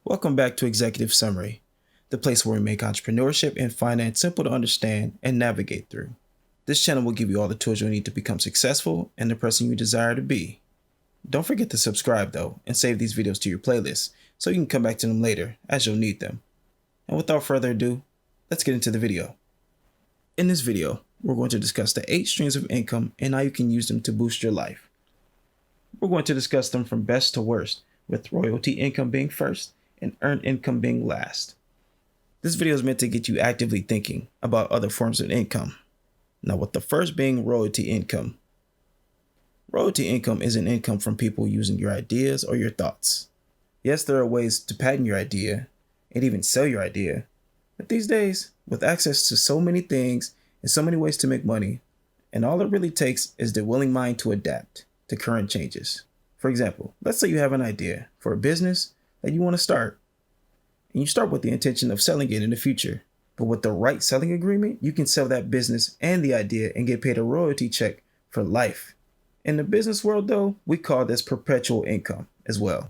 Welcome back to Executive Summary, the place where we make entrepreneurship and finance simple to understand and navigate through. This channel will give you all the tools you'll need to become successful and the person you desire to be. Don't forget to subscribe though and save these videos to your playlist so you can come back to them later as you'll need them. And without further ado, let's get into the video. In this video, we're going to discuss the 8 streams of income and how you can use them to boost your life. We're going to discuss them from best to worst, with royalty income being first and earned income being last. This video is meant to get you actively thinking about other forms of income. Now, with the first being royalty income. Royalty income is an income from people using your ideas or your thoughts. Yes, there are ways to patent your idea and even sell your idea, but these days, with access to so many things and so many ways to make money, and all it really takes is the willing mind to adapt to current changes. For example, let's say you have an idea for a business that you want to start, and you start with the intention of selling it in the future. But with the right selling agreement, you can sell that business and the idea and get paid a royalty check for life. In the business world though, we call this perpetual income as well.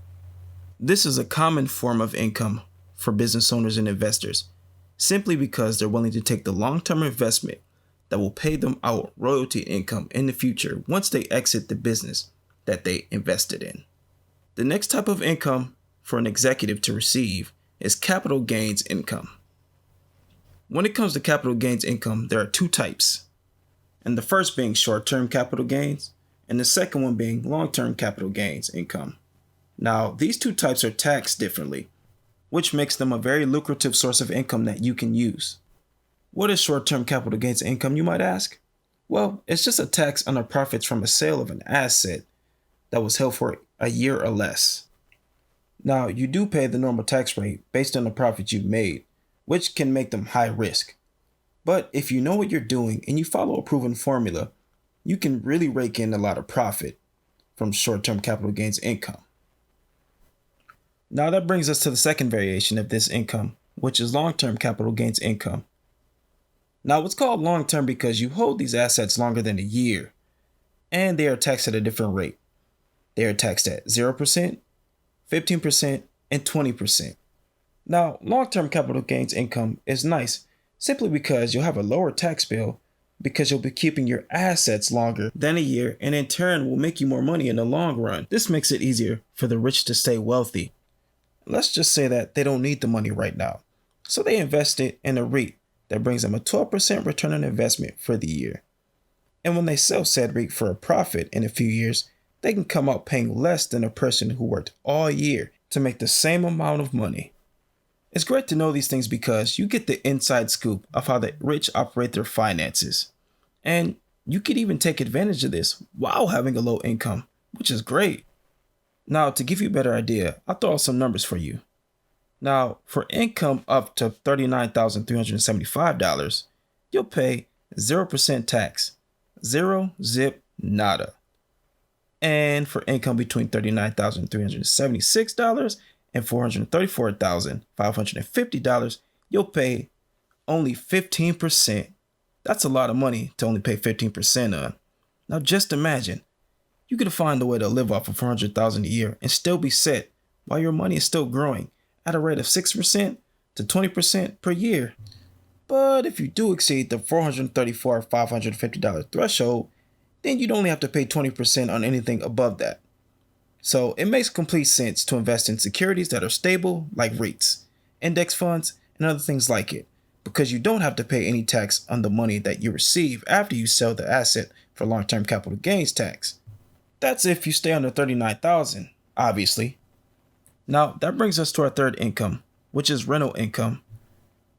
This is a common form of income for business owners and investors, simply because they're willing to take the long-term investment that will pay them out royalty income in the future once they exit the business that they invested in. The next type of income for an executive to receive is capital gains income. When it comes to capital gains income, there are 2 types, and the first being short-term capital gains, and the second one being long-term capital gains income. Now, these 2 types are taxed differently, which makes them a very lucrative source of income that you can use. What is short-term capital gains income, you might ask? Well, it's just a tax on the profits from a sale of an asset that was held for a year or less. Now, you do pay the normal tax rate based on the profits you've made, which can make them high risk. But if you know what you're doing and you follow a proven formula, you can really rake in a lot of profit from short-term capital gains income. Now that brings us to the second variation of this income, which is long-term capital gains income. Now it's called long-term because you hold these assets longer than a year, and they are taxed at a different rate. They are taxed at 0%, 15%, and 20%. Now, long-term capital gains income is nice simply because you'll have a lower tax bill because you'll be keeping your assets longer than a year, and in turn will make you more money in the long run. This makes it easier for the rich to stay wealthy. Let's just say that they don't need the money right now, so they invest it in a REIT that brings them a 12% return on investment for the year. And when they sell said REIT for a profit in a few years, they can come out paying less than a person who worked all year to make the same amount of money. It's great to know these things because you get the inside scoop of how the rich operate their finances. And you could even take advantage of this while having a low income, which is great. Now, to give you a better idea, I'll throw out some numbers for you. Now, for income up to $39,375, you'll pay 0% tax. Zero, zip, nada. And for income between $39,376 and $434,550, you'll pay only 15%. That's a lot of money to only pay 15% on. Now just imagine, you could find a way to live off of $400,000 a year and still be set while your money is still growing at a rate of 6% to 20% per year. But if you do exceed the $434,550 threshold, then you'd only have to pay 20% on anything above that. So it makes complete sense to invest in securities that are stable, like REITs, index funds, and other things like it, because you don't have to pay any tax on the money that you receive after you sell the asset for long-term capital gains tax. That's if you stay under $39,000, obviously. Now that brings us to our third income, which is rental income.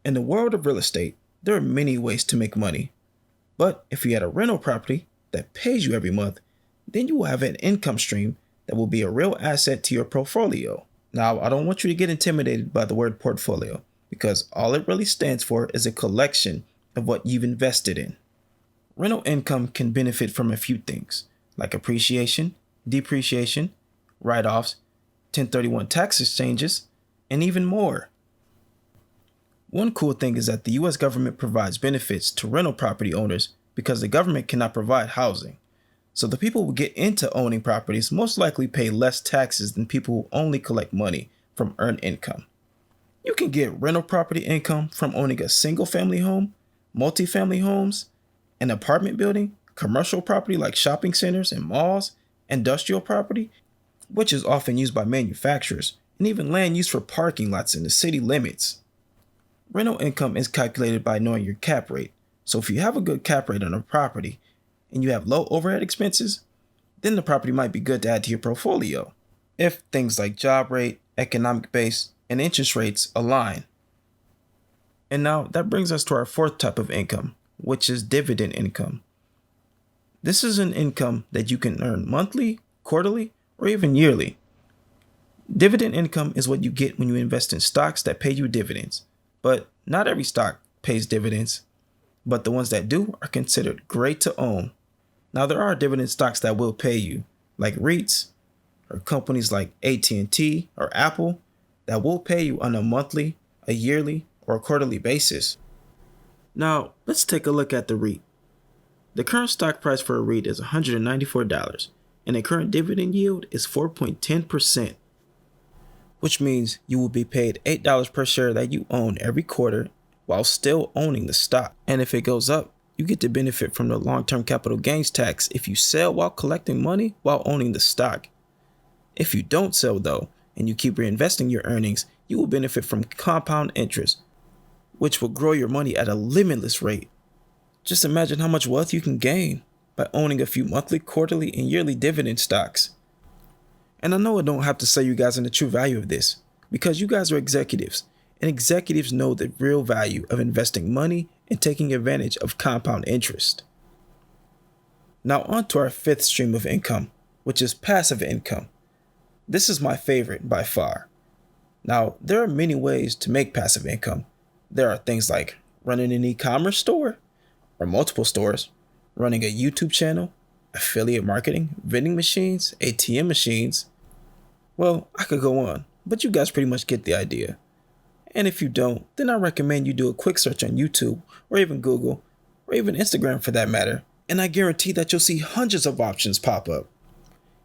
In the world of real estate, there are many ways to make money. But if you had a rental property that pays you every month, then you will have an income stream that will be a real asset to your portfolio. Now, I don't want you to get intimidated by the word portfolio, because all it really stands for is a collection of what you've invested in. Rental income can benefit from a few things, like appreciation, depreciation, write-offs, 1031 tax exchanges, and even more. One cool thing is that the US government provides benefits to rental property owners because the government cannot provide housing. So the people who get into owning properties most likely pay less taxes than people who only collect money from earned income. You can get rental property income from owning a single family home, multifamily homes, an apartment building, commercial property like shopping centers and malls, industrial property, which is often used by manufacturers, and even land used for parking lots in the city limits. Rental income is calculated by knowing your cap rate. So if you have a good cap rate on a property and you have low overhead expenses, then the property might be good to add to your portfolio if things like job rate, economic base, and interest rates align. And now that brings us to our fourth type of income, which is dividend income. This is an income that you can earn monthly, quarterly, or even yearly. Dividend income is what you get when you invest in stocks that pay you dividends. But not every stock pays dividends, but the ones that do are considered great to own. Now there are dividend stocks that will pay you, like REITs, or companies like AT&T or Apple, that will pay you on a monthly, a yearly, or a quarterly basis. Now, let's take a look at the REIT. The current stock price for a REIT is $194, and the current dividend yield is 4.10%, which means you will be paid $8 per share that you own every quarter while still owning the stock. And if it goes up, you get to benefit from the long-term capital gains tax if you sell while collecting money while owning the stock. If you don't sell though, and you keep reinvesting your earnings, you will benefit from compound interest, which will grow your money at a limitless rate. Just imagine how much wealth you can gain by owning a few monthly, quarterly, and yearly dividend stocks. And I know I don't have to sell you guys on the true value of this, because you guys are executives, and executives know the real value of investing money and taking advantage of compound interest. Now on to our fifth stream of income, which is passive income. This is my favorite by far. Now, there are many ways to make passive income. There are things like running an e-commerce store, or multiple stores, running a YouTube channel, affiliate marketing, vending machines, ATM machines. Well, I could go on, but you guys pretty much get the idea. And if you don't, then I recommend you do a quick search on YouTube, or even Google, or even Instagram for that matter, and I guarantee that you'll see hundreds of options pop up.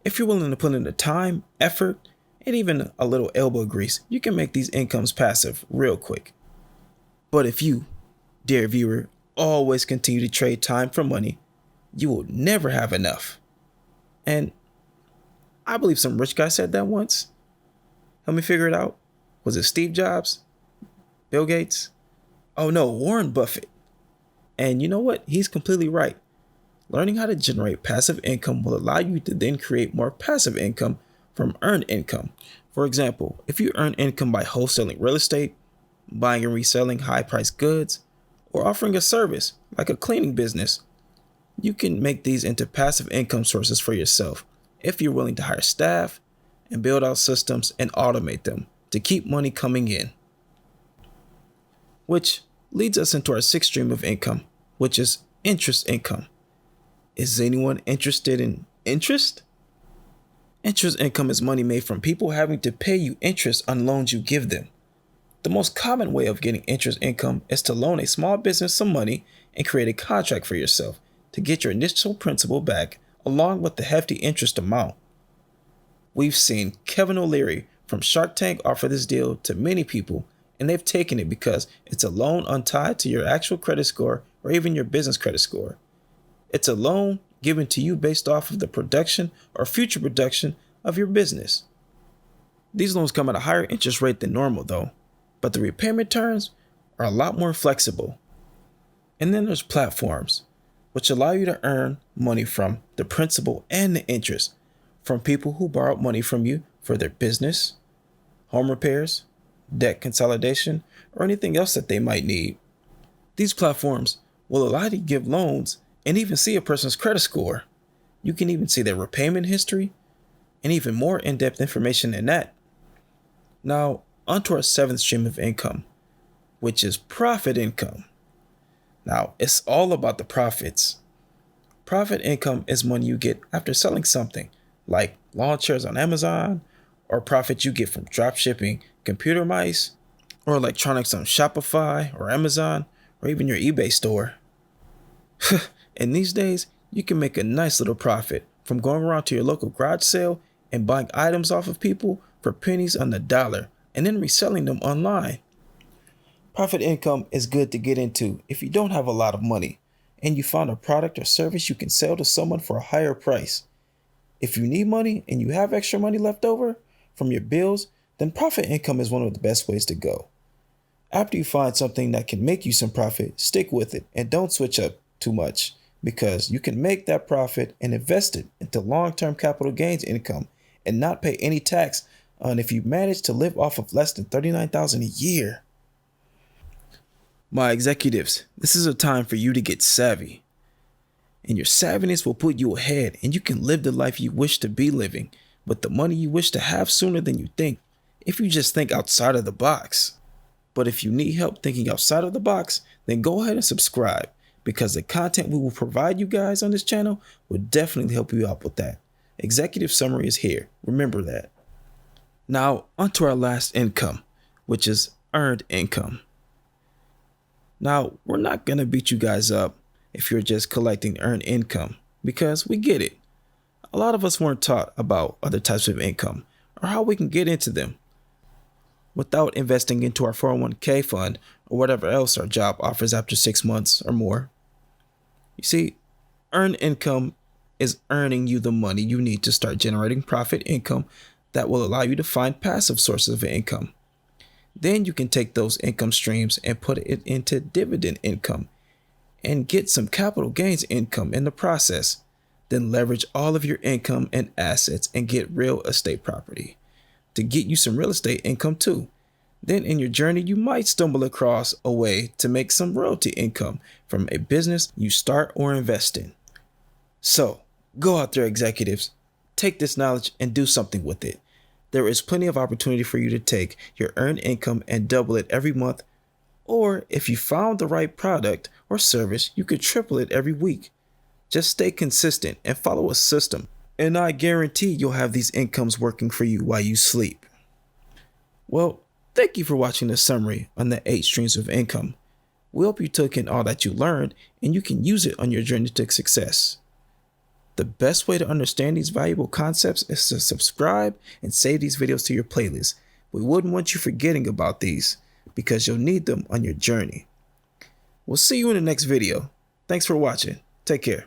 If you're willing to put in the time, effort, and even a little elbow grease, you can make these incomes passive real quick. But if you, dear viewer, always continue to trade time for money, you will never have enough. And I believe some rich guy said that once. Help me figure it out. Was it Steve Jobs? Bill Gates? Oh no, Warren Buffett. And you know what? He's completely right. Learning how to generate passive income will allow you to then create more passive income from earned income. For example, if you earn income by wholesaling real estate, buying and reselling high-priced goods, or offering a service like a cleaning business, you can make these into passive income sources for yourself if you're willing to hire staff and build out systems and automate them to keep money coming in. Which leads us into our sixth stream of income, which is interest income. Is anyone interested in interest? Interest income is money made from people having to pay you interest on loans you give them. The most common way of getting interest income is to loan a small business some money and create a contract for yourself to get your initial principal back along with the hefty interest amount. We've seen Kevin O'Leary from Shark Tank offer this deal to many people, and they've taken it because it's a loan untied to your actual credit score or even your business credit score. It's a loan given to you based off of the production or future production of your business. These loans come at a higher interest rate than normal though, but the repayment terms are a lot more flexible. And then there's platforms, which allow you to earn money from the principal and the interest from people who borrowed money from you for their business, home repairs, debt consolidation, or anything else that they might need. These platforms will allow you to give loans and even see a person's credit score. You can even see their repayment history and even more in-depth information than that. Now, onto our seventh stream of income, which is profit income. Now, it's all about the profits. Profit income is money you get after selling something, like lawn chairs on Amazon, or profit you get from drop shipping computer mice, or electronics on Shopify or Amazon, or even your eBay store. And these days, you can make a nice little profit from going around to your local garage sale and buying items off of people for pennies on the dollar and then reselling them online. Profit income is good to get into if you don't have a lot of money and you found a product or service you can sell to someone for a higher price. If you need money and you have extra money left over from your bills, then profit income is one of the best ways to go. After you find something that can make you some profit, stick with it and don't switch up too much, because you can make that profit and invest it into long-term capital gains income and not pay any tax on if you manage to live off of less than $39,000 a year. My executives, this is a time for you to get savvy. And your savviness will put you ahead, and you can live the life you wish to be living with the money you wish to have sooner than you think, if you just think outside of the box. But if you need help thinking outside of the box, then go ahead and subscribe, because the content we will provide you guys on this channel will definitely help you out with that. Executive summary is here. Remember that. Now, onto our last income, which is earned income. Now, we're not going to beat you guys up if you're just collecting earned income, because we get it. A lot of us weren't taught about other types of income or how we can get into them without investing into our 401k fund or whatever else our job offers after 6 months or more. You see, earned income is earning you the money you need to start generating profit income that will allow you to find passive sources of income. Then you can take those income streams and put it into dividend income and get some capital gains income in the process. Then leverage all of your income and assets and get real estate property to get you some real estate income too. Then in your journey, you might stumble across a way to make some royalty income from a business you start or invest in. So go out there, executives, take this knowledge and do something with it. There is plenty of opportunity for you to take your earned income and double it every month. Or if you found the right product or service, you could triple it every week. Just stay consistent and follow a system, and I guarantee you'll have these incomes working for you while you sleep. Well, thank you for watching the summary on the 8 streams of income. We hope you took in all that you learned and you can use it on your journey to success. The best way to understand these valuable concepts is to subscribe and save these videos to your playlist. We wouldn't want you forgetting about these, because you'll need them on your journey. We'll see you in the next video. Thanks for watching. Take care.